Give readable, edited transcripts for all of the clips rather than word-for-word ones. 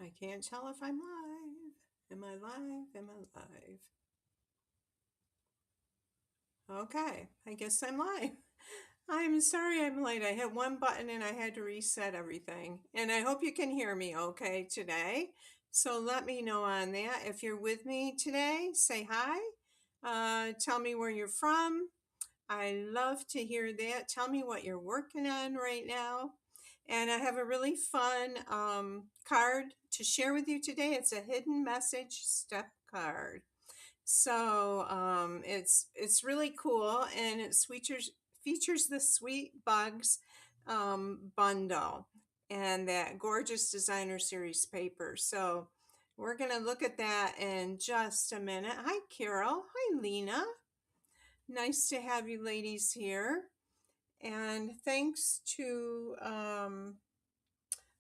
I can't tell if I'm live. Am I live? Am I live? Okay, I guess I'm live. I'm sorry I'm late. I hit one button and I had to reset everything. And I hope you can hear me okay today. So let me know on that. If you're with me today, say hi. Tell me where you're from. I love to hear that. Tell me what you're working on right now. And I have a really fun card to share with you today. It's a hidden message step card. So it's really cool, and it features the Sweet Bugs bundle and that gorgeous designer series paper. So we're gonna look at that in just a minute. Hi, Carol. Hi, Lena. Nice to have you ladies here. And thanks to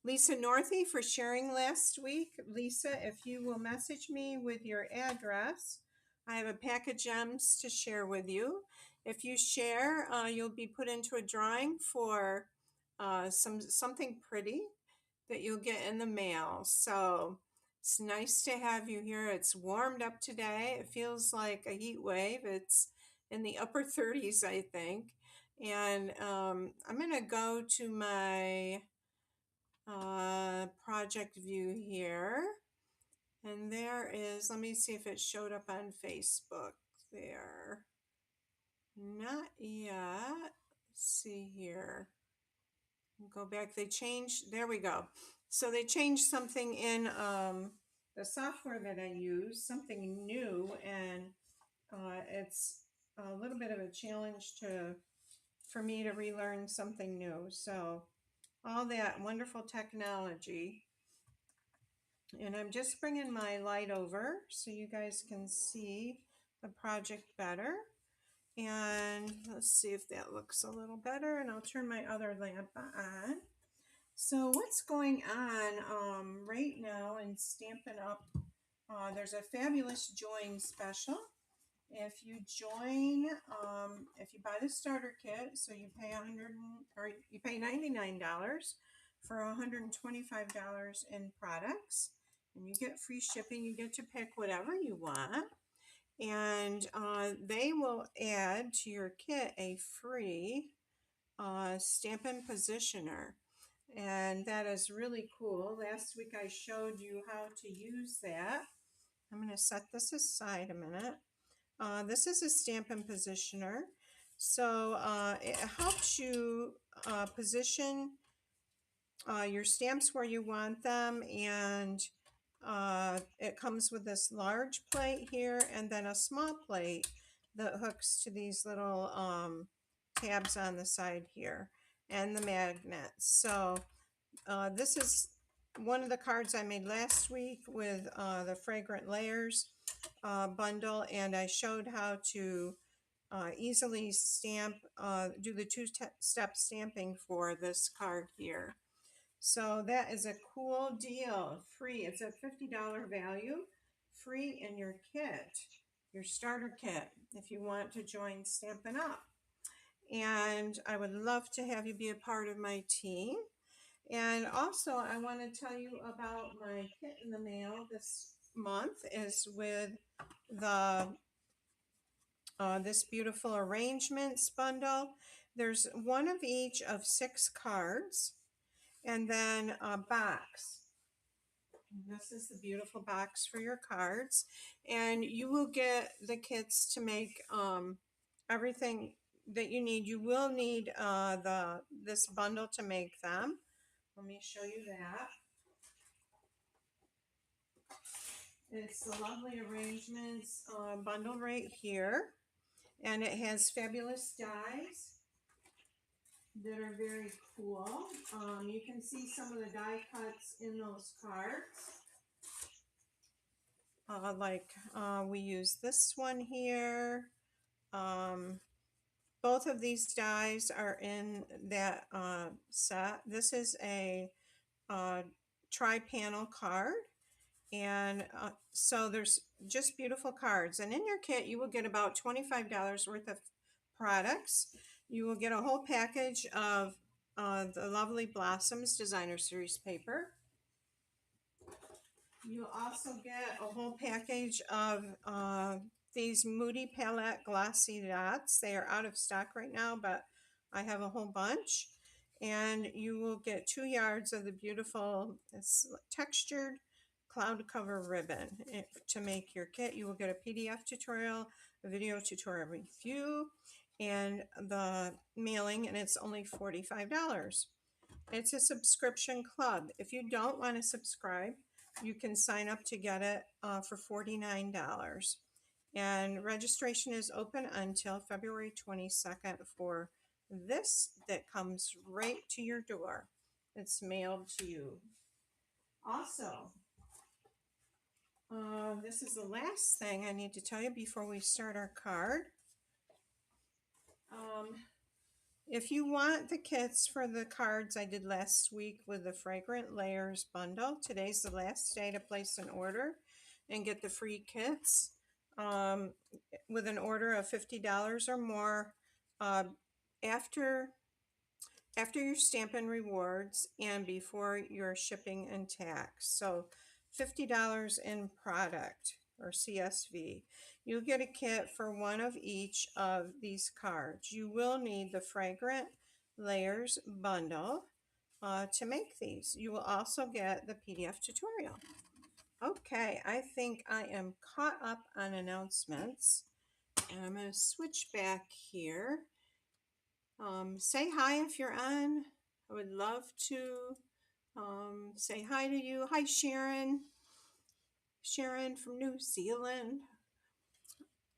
Lisa Northey for sharing last week. Lisa, if you will message me with your address, I have a pack of gems to share with you. If you share, you'll be put into a drawing for something pretty that you'll get in the mail. So it's nice to have you here. It's warmed up today. It feels like a heat wave. It's in the upper 30s, I think. And I'm going to go to my project view here. And there is, let me see if it showed up on Facebook there. Not yet. Let's see here. Go back. They changed, there we go. So they changed something in the software that I use, something new, and it's a little bit of a challenge for me to relearn something new. So all that wonderful technology. And I'm just bringing my light over so you guys can see the project better. And let's see if that looks a little better. And I'll turn my other lamp on. So what's going on right now in Stampin' Up? There's a fabulous join special. If you join, if you buy the starter kit, so you pay you pay $99 for $125 in products, and you get free shipping. You get to pick whatever you want, and they will add to your kit a free Stampin' Positioner. And that is really cool. Last week I showed you how to use that. I'm going to set this aside a minute. This is a Stampin' Positioner. So it helps you position your stamps where you want them, and it comes with this large plate here and then a small plate that hooks to these little tabs on the side here and the magnets. So this is one of the cards I made last week with the Fragrant Layers bundle, and I showed how to easily stamp, do the two-step stamping for this card here. So that is a cool deal, free. It's a $50 value, free in your kit, your starter kit, if you want to join Stampin' Up. And I would love to have you be a part of my team. And also, I want to tell you about my kit in the mail this month is with the this beautiful arrangements bundle. There's one of each of 6 cards, and then a box. This is the beautiful box for your cards, and you will get the kits to make everything that you need. You will need this bundle to make them. Let me show you that. It's the lovely arrangements bundle right here, and it has fabulous dies that are very cool. You can see some of the die cuts in those cards. We use this one here. Both of these dies are in that set. This is a tri-panel card. And so there's just beautiful cards. And in your kit, you will get about $25 worth of products. You will get a whole package of the Lovely Blossoms Designer Series paper. You'll also get a whole package of these Moody Palette Glossy Dots. They are out of stock right now, but I have a whole bunch. And you will get 2 yards of the beautiful textured cloud cover ribbon to make your kit. You will get a PDF tutorial, a video tutorial review, and the mailing, and it's only $45. It's a subscription club. If you don't want to subscribe, you can sign up to get it for $49. And registration is open until February 22nd for this that comes right to your door. It's mailed to you. Also, this is the last thing I need to tell you before we start our card. If you want the kits for the cards I did last week with the Fragrant Layers bundle, today's the last day to place an order and get the free kits with an order of $50 or more after your Stampin' Rewards and before your shipping and tax. So $50 in product or CSV. You'll get a kit for one of each of these cards. You will need the Fragrant Layers bundle to make these. You will also get the PDF tutorial. Okay, I think I am caught up on announcements. And I'm going to switch back here. Say hi if you're on. I would love to say hi to you. Hi, Sharon. Sharon from New Zealand.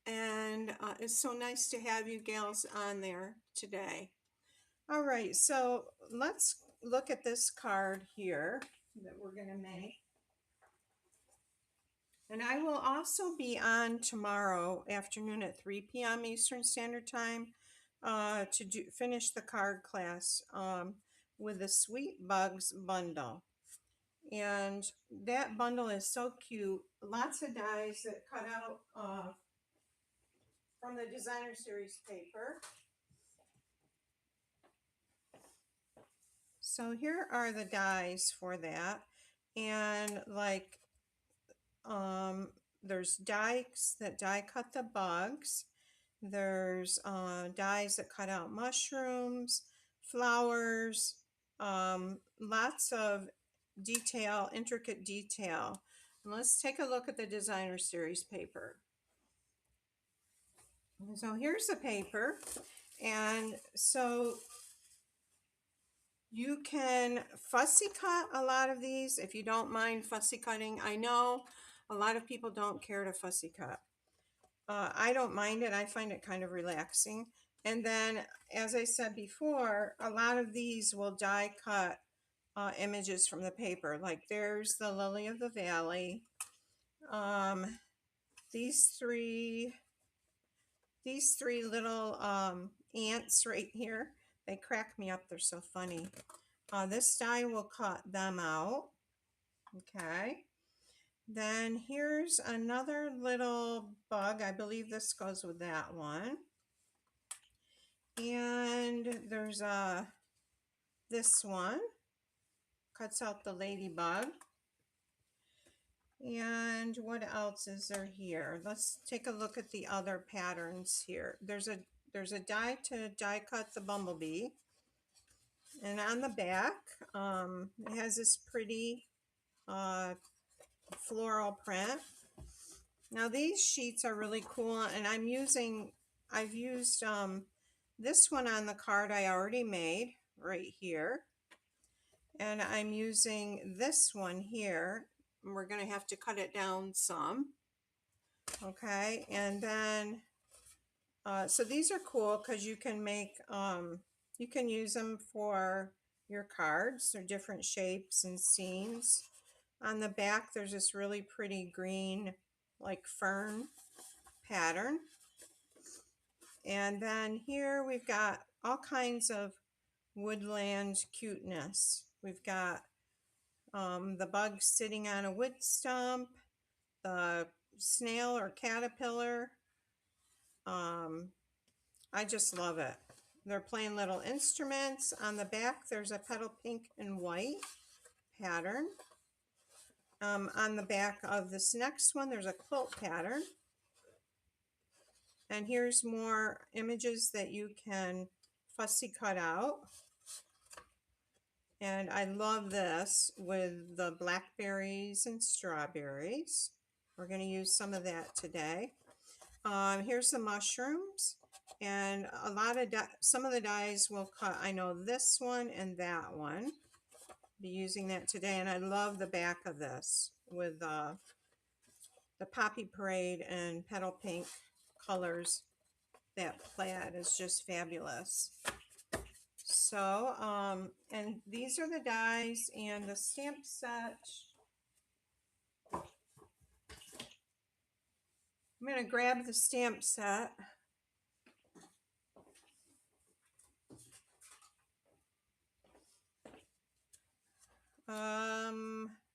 And it's so nice to have you gals on there today. All right, so let's look at this card here that we're going to make. And I will also be on tomorrow afternoon at 3 p.m. Eastern Standard Time to finish the card class with the Sweet Bugs bundle. And that bundle is so cute. Lots of dies that cut out from the designer series paper. So here are the dies for that. And like there's dies that die cut the bugs. There's dies that cut out mushrooms, flowers, lots of detail, intricate detail. And let's take a look at the designer series paper. So here's the paper. And so you can fussy cut a lot of these if you don't mind fussy cutting. I know a lot of people don't care to fussy cut. I don't mind it. I find it kind of relaxing. And then, as I said before, a lot of these will die cut images from the paper. Like there's the Lily of the Valley. These three little ants right here, they crack me up. They're so funny. This die will cut them out. Okay. Then here's another little bug. I believe this goes with that one. And there's this one. Cuts out the ladybug. And what else is there here? Let's take a look at the other patterns here. There's a die to die cut the bumblebee. And on the back, it has this pretty floral print. Now these sheets are really cool, and I've used this one on the card I already made right here. And I'm using this one here. And we're going to have to cut it down some. Okay, and then, so these are cool because you can make, you can use them for your cards. They're different shapes and scenes. On the back, there's this really pretty green, like fern pattern. And then here we've got all kinds of woodland cuteness. We've got the bug sitting on a wood stump, the snail or caterpillar. I just love it. They're playing little instruments. On the back, there's a petal pink and white pattern. On the back of this next one, there's a quilt pattern. And here's more images that you can fussy cut out. And I love this with the blackberries and strawberries. We're going to use some of that today. Here's the mushrooms, and some of the dies will cut. I know this one and that one. Be using that today, and I love the back of this with the Poppy Parade and Petal Pink colors. That plaid is just fabulous. So, and these are the dies and the stamp set. I'm going to grab the stamp set.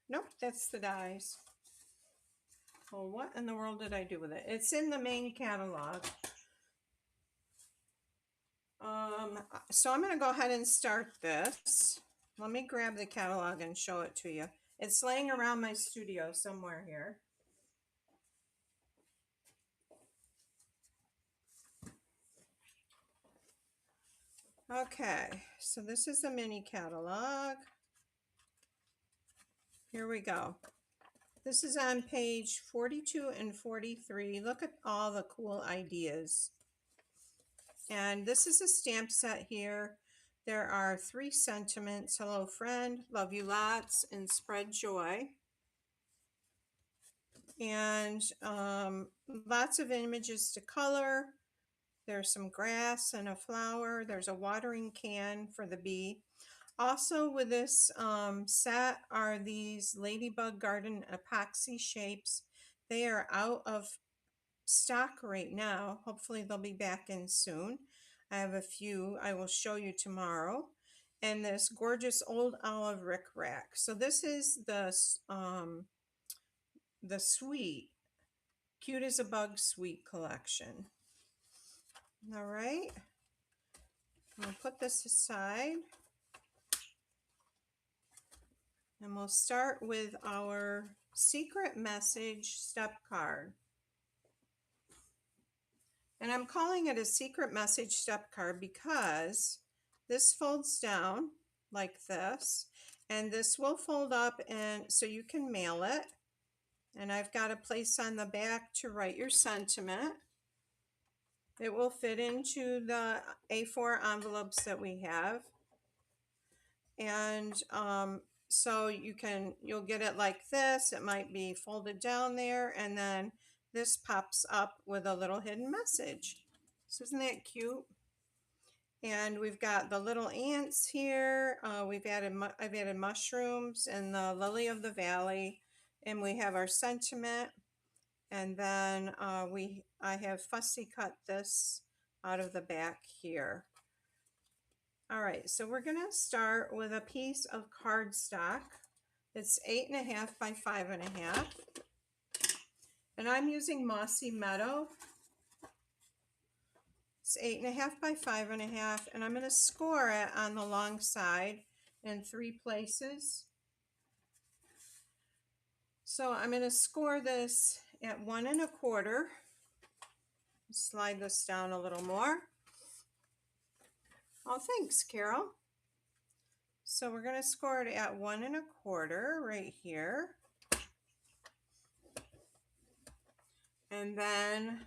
Nope, that's the dies. Well, what in the world did I do with it? It's in the main catalog. So I'm going to go ahead and start this. Let me grab the catalog and show it to you. It's laying around my studio somewhere here. Okay, so this is the mini catalog. Here we go. This is on page 42 and 43. Look at all the cool ideas. And this is a stamp set here. There are 3 sentiments: hello friend, love you lots, and spread joy. And lots of images to color. There's some grass and a flower. There's a watering can for the bee. Also with this set are these Ladybug Garden epoxy shapes. They are out of stock right now. Hopefully they'll be back in soon. I have a few I will show you tomorrow. And this gorgeous old olive rickrack. So this is the sweet, cute as a bug sweet collection. All right, I'll put this aside. And we'll start with our secret message step card. And I'm calling it a secret message step card because this folds down like this, and this will fold up, and so you can mail it. And I've got a place on the back to write your sentiment. It will fit into the A4 envelopes that we have. And so you'll get it like this. It might be folded down there, and then this pops up with a little hidden message. So isn't that cute? And we've got the little ants here. I've added mushrooms and the lily of the valley, and we have our sentiment. And then I have fussy cut this out of the back here. All right, so we're going to start with a piece of cardstock. It's 8.5 by 5.5. And I'm using Mossy Meadow. It's 8.5 by 5.5, and I'm going to score it on the long side in 3 places. So I'm going to score this at 1 1/4. Slide this down a little more. Oh, thanks, Carol. So we're going to score it at 1 1/4 right here. And then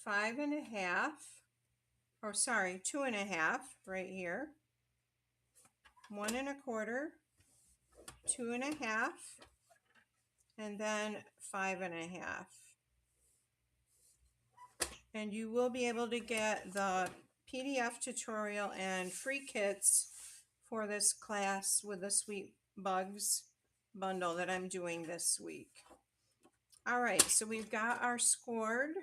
5.5, or sorry, 2.5 right here. 1 1/4, 2.5, and then 5.5. And you will be able to get the PDF tutorial and free kits for this class with the Sweet Bugs bundle that I'm doing this week. All right, so we've got our scored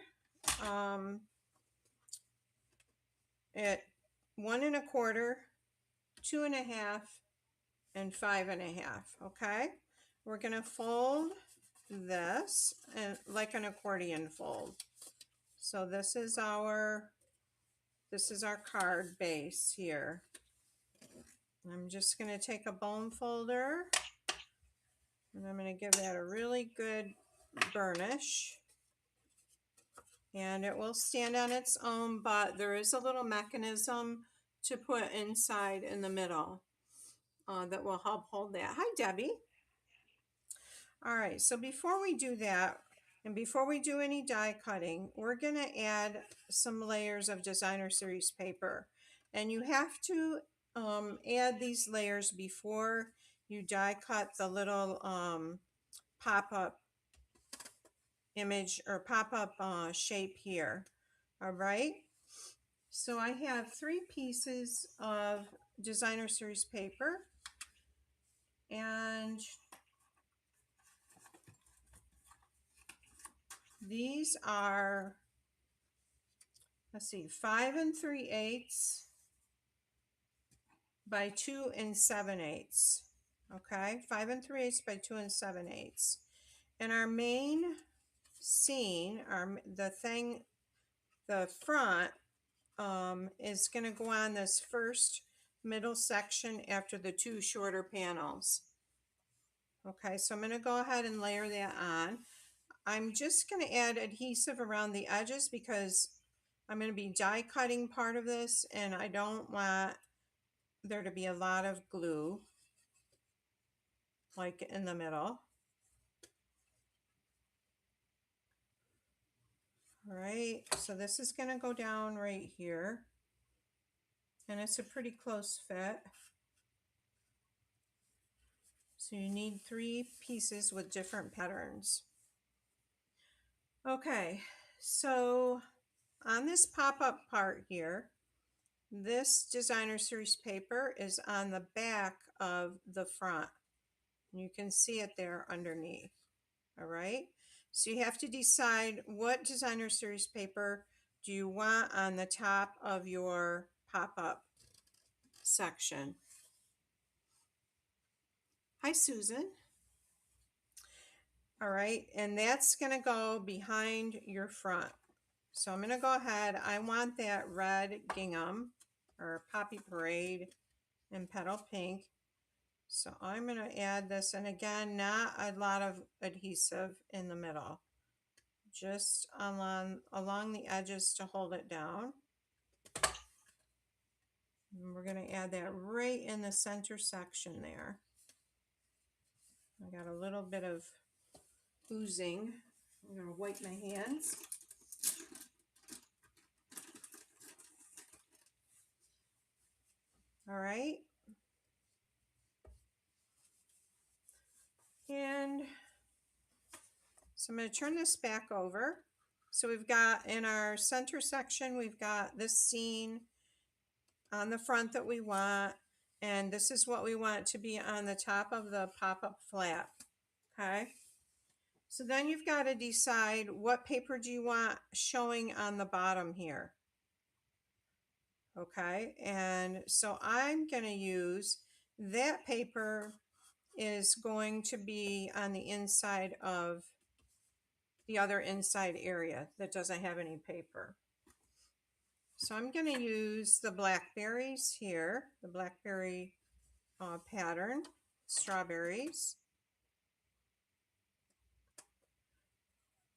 at 1 1/4, 2.5, and 5.5. Okay, we're going to fold this and like an accordion fold. So this is our card base here. I'm just going to take a bone folder And I'm going to give that a really good burnish. And it will stand on its own, but there is a little mechanism to put inside in the middle that will help hold that. Hi, Debbie. All right, so before we do that, and before we do any die cutting, we're going to add some layers of designer series paper. And you have to add these layers before you die cut the little pop-up image or pop-up shape here. All right, so I have 3 pieces of designer series paper, and these are, let's see, 5 3/8 by 2 7/8. Okay, 5 3/8 by 2 7/8. And our main scene, the front is going to go on this first middle section after the 2 shorter panels. Okay, so I'm going to go ahead and layer that on. I'm just going to add adhesive around the edges because I'm going to be die cutting part of this, and I don't want there to be a lot of glue like in the middle. All right, so this is going to go down right here, and it's a pretty close fit. So you need 3 pieces with different patterns. Okay, so on this pop-up part here, this designer series paper is on the back of the front. You can see it there underneath. All right, so you have to decide what designer series paper do you want on the top of your pop-up section. Hi, Susan. All right, and that's going to go behind your front. So I'm going to go ahead. I want that red gingham or poppy parade and petal pink. So I'm going to add this, and again, not a lot of adhesive in the middle, just along the edges to hold it down. And we're going to add that right in the center section there. I got a little bit of oozing. I'm going to wipe my hands. All right. And so I'm going to turn this back over. So we've got in our center section, we've got this scene on the front that we want, and this is what we want to be on the top of the pop-up flap. Okay. So then you've got to decide what paper do you want showing on the bottom here. Okay, and so I'm going to use that paper is going to be on the inside of the other inside area that doesn't have any paper. So I'm going to use the blackberries here, the blackberry pattern, strawberries.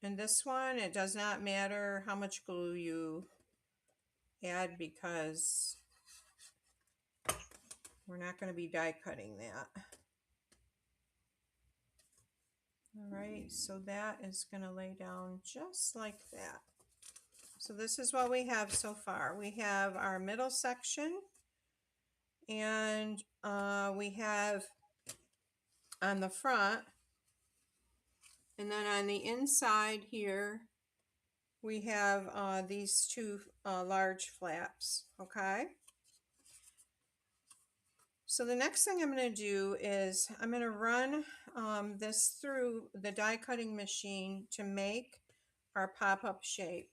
And this one, it does not matter how much glue you add because we're not going to be die cutting that. All right, so that is going to lay down just like that. So this is what we have so far. We have our middle section, and we have on the front, and then on the inside here, we have these 2 large flaps, okay? So the next thing I'm going to do is I'm going to run this through the die cutting machine to make our pop-up shape.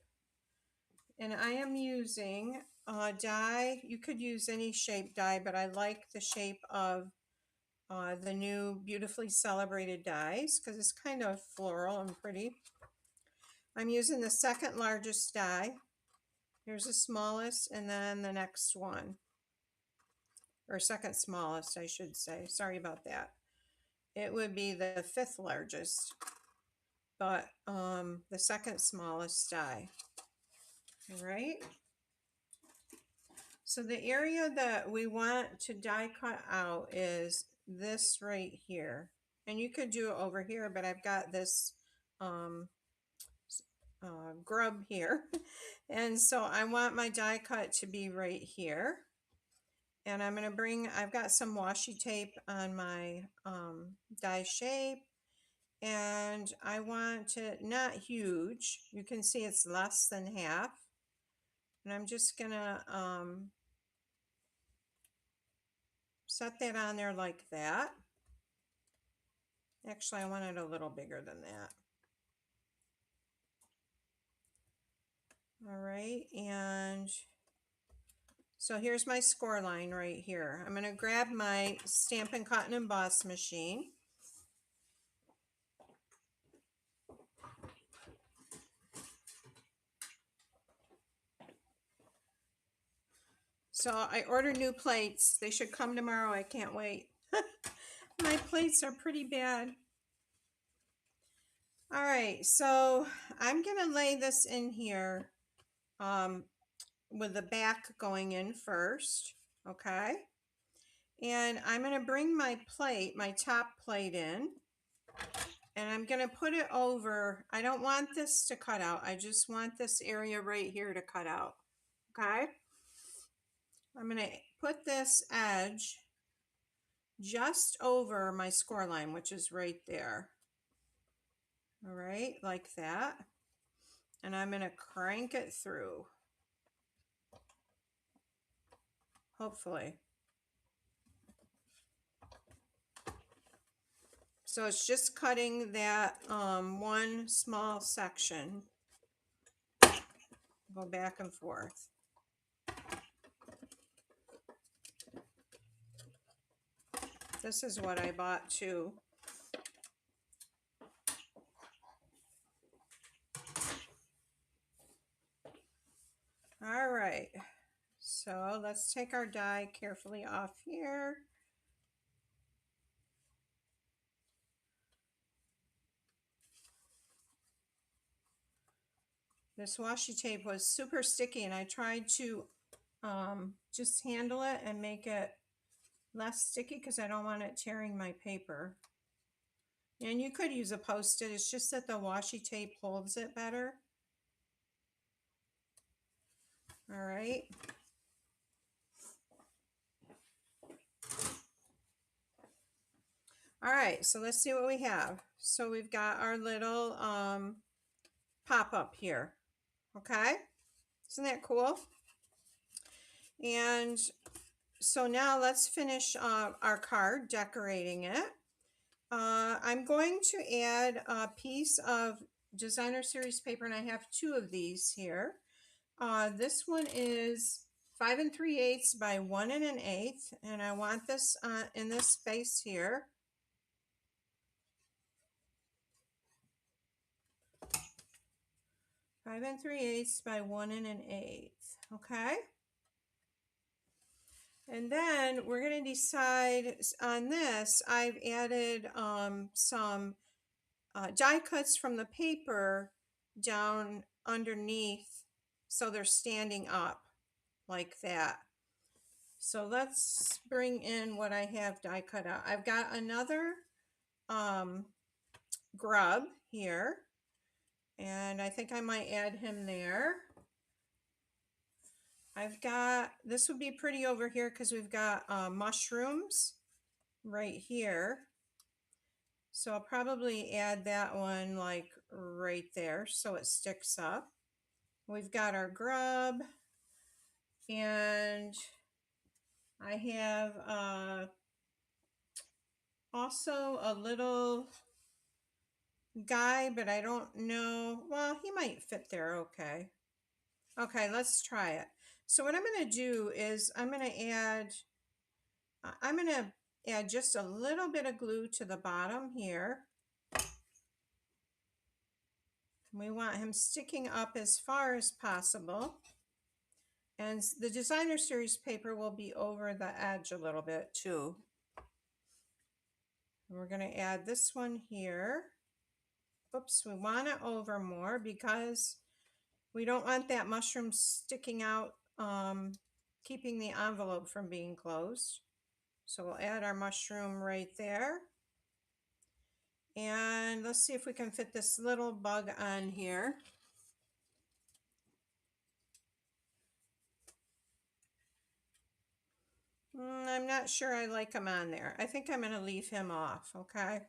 And I am using a die. You could use any shape die, but I like the shape of the new Beautifully Celebrated dies because it's kind of floral and pretty. I'm using the second largest die. Here's the smallest, and then the next one, or second smallest, I should say. Sorry about that. it would be the 5th largest, but the 2nd smallest die. All right. So the area that we want to die cut out is this right here. And you could do it over here, but I've got this grub here. And so I want my die cut to be right here. And I'm going to bring, I've got some washi tape on my die shape. And I want it not huge. You can see it's less than half. And I'm just going to set that on there like that. Actually, I want it a little bigger than that. All right, and so here's my score line right here. I'm going to grab my Stampin' Cut and Emboss machine. So I ordered new plates. They should come tomorrow. I can't wait. My plates are pretty bad. All right, so I'm going to lay this in here with the back going in first, okay? And I'm going to bring my plate, my top plate in, and I'm going to put it over. I don't want this to cut out. I just want this area right here to cut out, okay? I'm going to put this edge just over my score line, which is right there. All right, like that. And I'm going to crank it through. Hopefully. So it's just cutting that one small section. Go back and forth. This is what I bought too. All right, so let's take our die carefully off here. This washi tape was super sticky, and I tried to just handle it and make it less sticky because I don't want it tearing my paper. And you could use a Post-it, it's just that the washi tape holds it better. All right. All right, so let's see what we have. So we've got our little pop-up here, okay? Isn't that cool? And so now let's finish our card, decorating it. I'm going to add a piece of designer series paper, and I have 2 of these here. This one is 5 3/8 by 1 1/8, and I want this in this space here. Five 3/8 by 1 1/8. Okay. And then we're going to decide on this. I've added some die cuts from the paper down underneath, so they're standing up like that. So let's bring in what I have die cut out. I've got another grub here, and I think I might add him there. I've got, this would be pretty over here because we've got mushrooms right here. So I'll probably add that one like right there so it sticks up. We've got our grub, and I have also a little guy, but I don't know. Well, he might fit there okay. Okay, let's try it. So what I'm going to do is I'm going to add just a little bit of glue to the bottom here. We want him sticking up as far as possible. And the designer series paper will be over the edge a little bit too. And we're going to add this one here. Oops, we want it over more because we don't want that mushroom sticking out, keeping the envelope from being closed. So we'll add our mushroom right there. And let's see if we can fit this little bug on here. I'm not sure I like him on there. I think I'm going to leave him off, okay?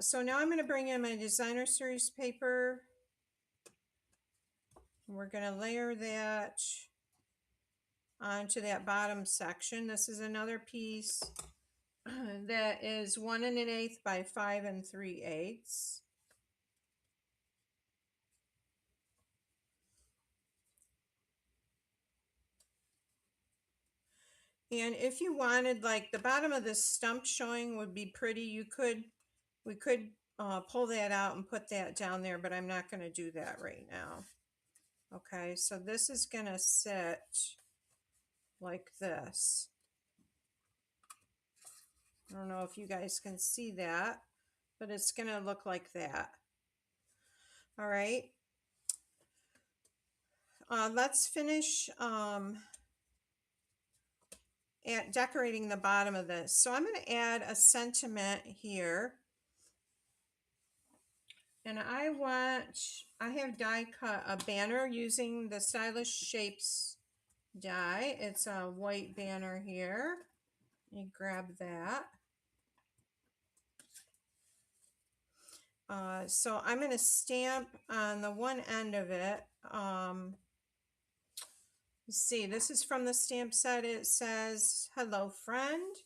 So now I'm going to bring in my designer series paper. We're going to layer that onto that bottom section. This is another piece that is 1 1/8 by 5 3/8. And if you wanted, like, the bottom of this stump showing would be pretty, we could pull that out and put that down there, but I'm not going to do that right now. Okay, so this is going to sit like this. I don't know if you guys can see that, but it's going to look like that. All right. Let's finish at decorating the bottom of this. So I'm going to add a sentiment here. And I have die cut a banner using the Stylish Shapes die. It's a white banner here. You grab that. So I'm going to stamp on the one end of it. Let's see, this is from the stamp set. It says, "Hello, friend."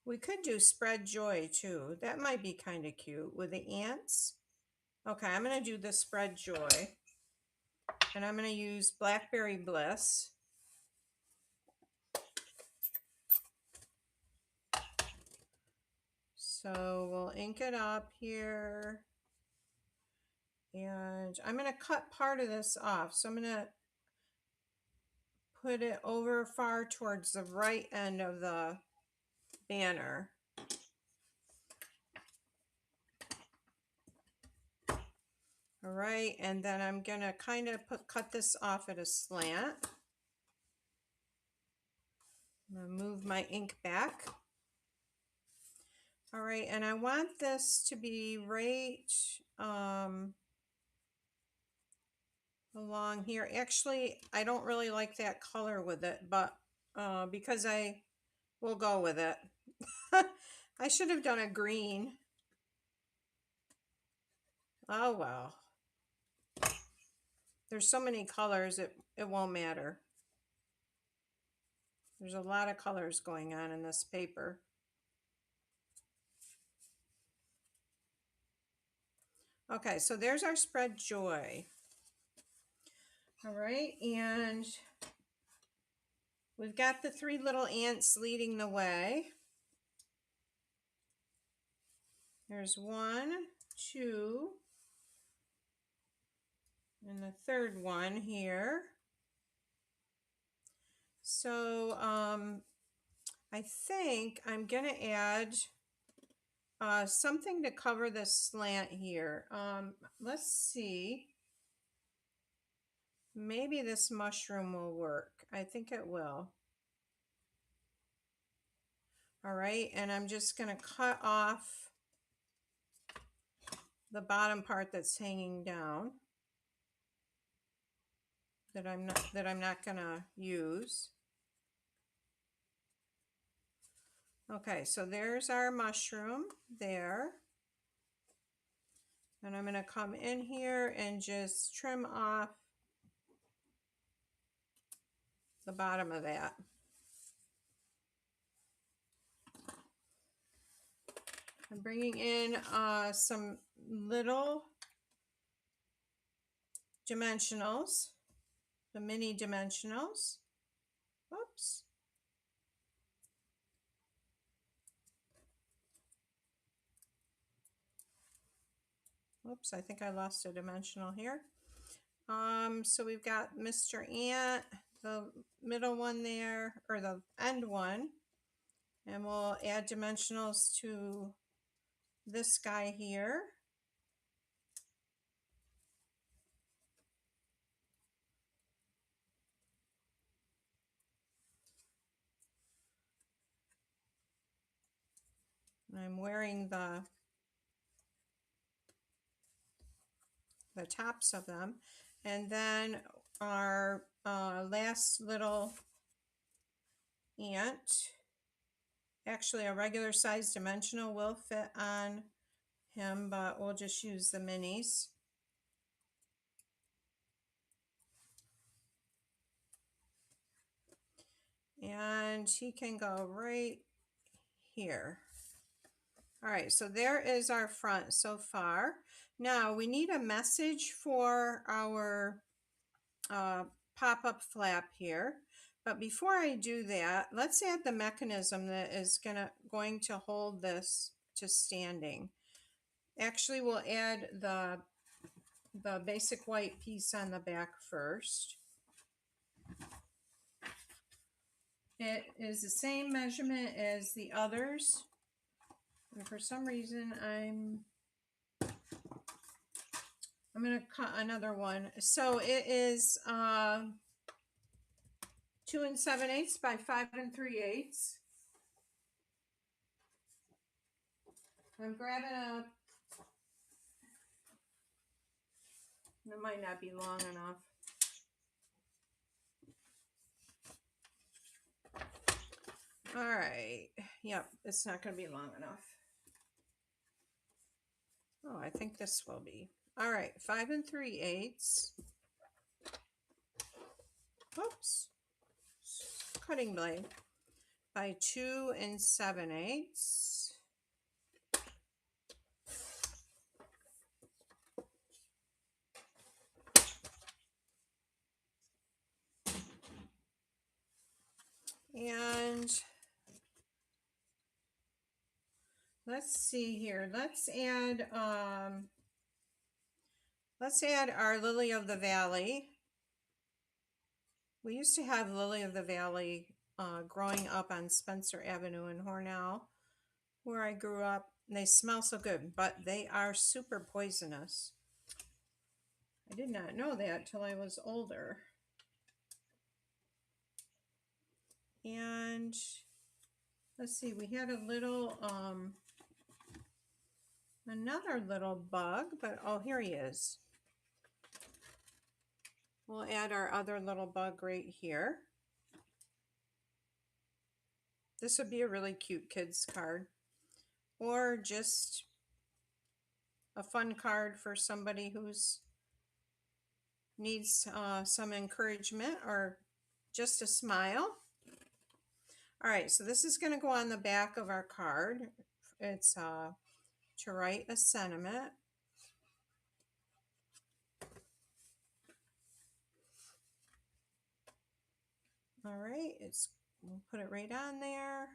We could do "Spread Joy" too. That might be kind of cute with the ants. Okay, I'm going to do the "Spread Joy." And I'm going to use Blackberry Bliss. So we'll ink it up here. And I'm going to cut part of this off. So I'm going to put it over far towards the right end of the banner. All right, and then I'm going to kind of cut this off at a slant. I'm going to move my ink back. All right, and I want this to be right along here. Actually, I don't really like that color with it, but because I will go with it. I should have done a green. Oh well. There's so many colors, it won't matter. There's a lot of colors going on in this paper. Okay, so there's our "Spread Joy." All right, and we've got the 3 little ants leading the way. There's 1, 2, and the third one here. So I think I'm going to add something to cover this slant here. Let's see. Maybe this mushroom will work. I think it will. All right, and I'm just going to cut off the bottom part that's hanging down that I'm not going to use. Okay, so there's our mushroom there. And I'm going to come in here and just trim off the bottom of that. I'm bringing in some little dimensionals, the mini dimensionals. Oops. Oops, I think I lost a dimensional here. So we've got Mr. Ant, the middle one there, or the end one. And we'll add dimensionals to this guy here. And I'm wearing the tops of them. And then our last little ant, actually a regular size dimensional will fit on him, but we'll just use the minis. And he can go right here. All right, so there is our front so far. Now we need a message for our pop-up flap here. But before I do that, let's add the mechanism that is going to hold this to standing. Actually, we'll add the basic white piece on the back first. It is the same measurement as the others. And for some reason, I'm going to cut another one. So it is 2 7/8 by 5 3/8. I'm grabbing a, it might not be long enough. All right, yep, it's not going to be long enough. Oh, I think this will be. All right, 5 3/8. Oops, cutting blade by 2 7/8. And let's see here. Let's add our Lily of the Valley. We used to have Lily of the Valley growing up on Spencer Avenue in Hornell, where I grew up. They smell so good, but they are super poisonous. I did not know that till I was older. And let's see, we had a little, another little bug, but oh, here he is. We'll add our other little bug right here. This would be a really cute kids card, or just a fun card for somebody who's needs some encouragement or just a smile. All right, so this is going to go on the back of our card. It's to write a sentiment. All right, we'll put it right on there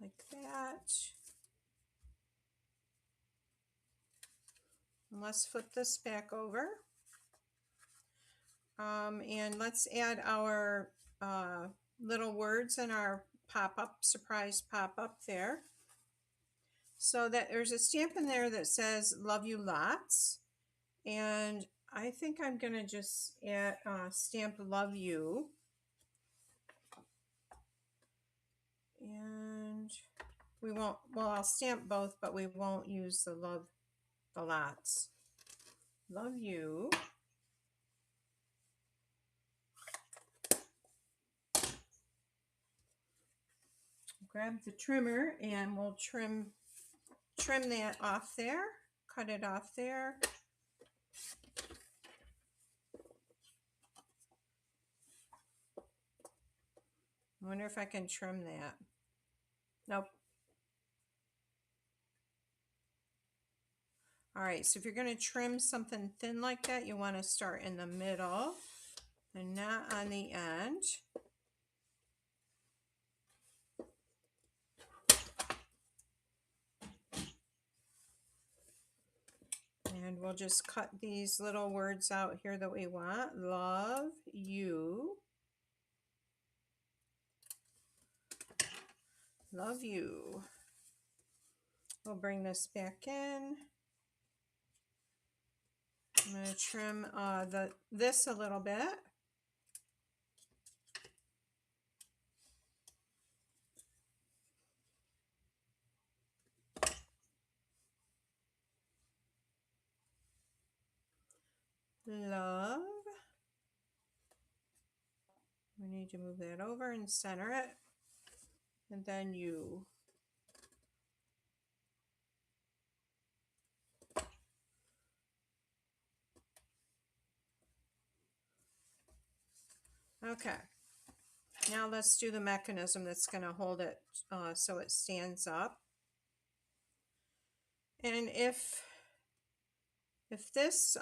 like that. And let's flip this back over. And let's add our little words in our pop-up, surprise pop-up there. So that there's a stamp in there that says love you lots. And I think I'm going to just add stamp love you. And we won't, well, I'll stamp both, but we won't use the lots. Love you. Grab the trimmer and we'll trim that off there, cut it off there. I wonder if I can trim that. Nope. All right, so if you're going to trim something thin like that, you want to start in the middle and not on the end. And we'll just cut these little words out here that we want. Love you. Love you. We'll bring this back in. I'm going to trim this a little bit. Love. We need to move that over and center it. And then you. Okay. Now let's do the mechanism that's going to hold it so it stands up. And if this,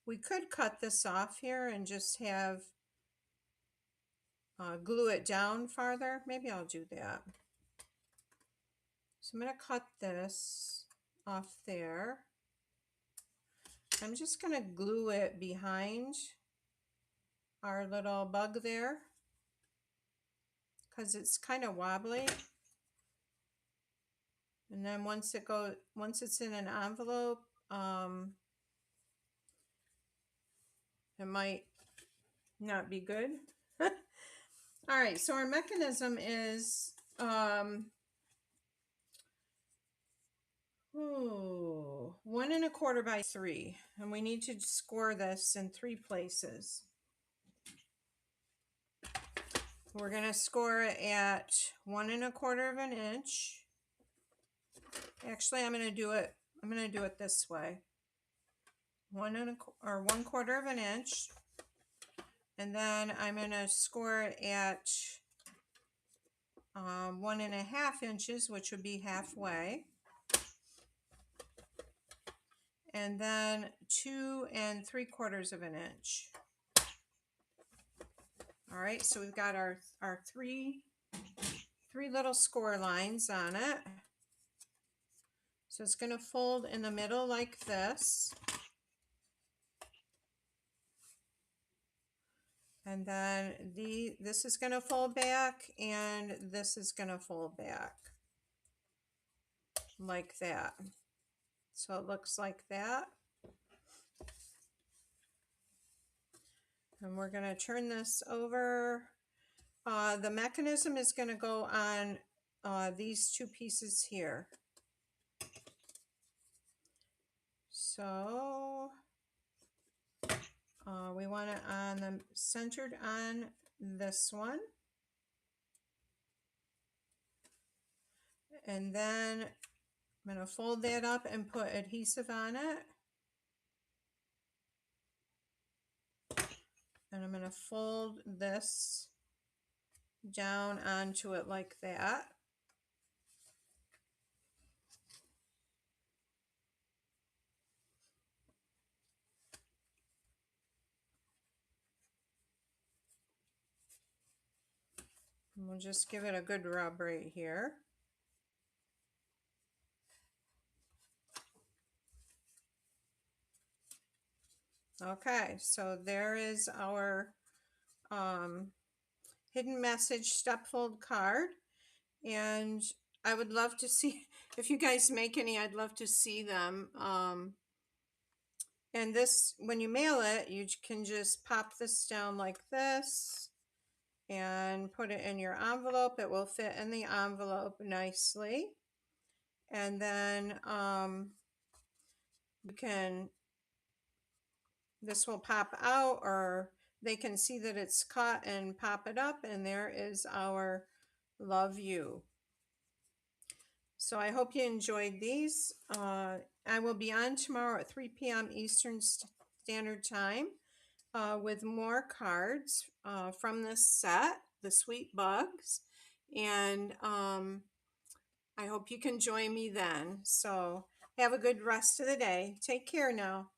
we could cut this off here and just have glue it down farther. Maybe I'll do that. So I'm going to cut this off there. I'm just going to glue it behind our little bug there because it's kind of wobbly. And then once it's in an envelope, it might not be good. All right, so our mechanism is 1 1/4 by 3, and we need to score this in 3 places. We're going to score it at 1 1/4 inch. Actually, I'm going to do it this way. 1 1/4 inch, and then I'm going to score it at 1 1/2 inches, which would be halfway, and then 2 3/4 inch. All right, so we've got our three little score lines on it. So it's going to fold in the middle like this. And then this is going to fold back, and this is going to fold back like that. So it looks like that. And we're going to turn this over. The mechanism is going to go on these 2 pieces here. So we want it centered on this one. And then I'm going to fold that up and put adhesive on it. And I'm going to fold this down onto it like that. And we'll just give it a good rub right here. Okay, so there is our hidden message step fold card. And I would love to see, if you guys make any, I'd love to see them. And this, when you mail it, you can just pop this down like this and put it in your envelope. It will fit in the envelope nicely. And then this will pop out, or they can see that it's cut and pop it up, and there is our love you. So I hope you enjoyed these. I will be on tomorrow at 3 p.m. Eastern Standard Time with more cards from this set, the Sweet Bugs. And I hope you can join me then. So have a good rest of the day. Take care now.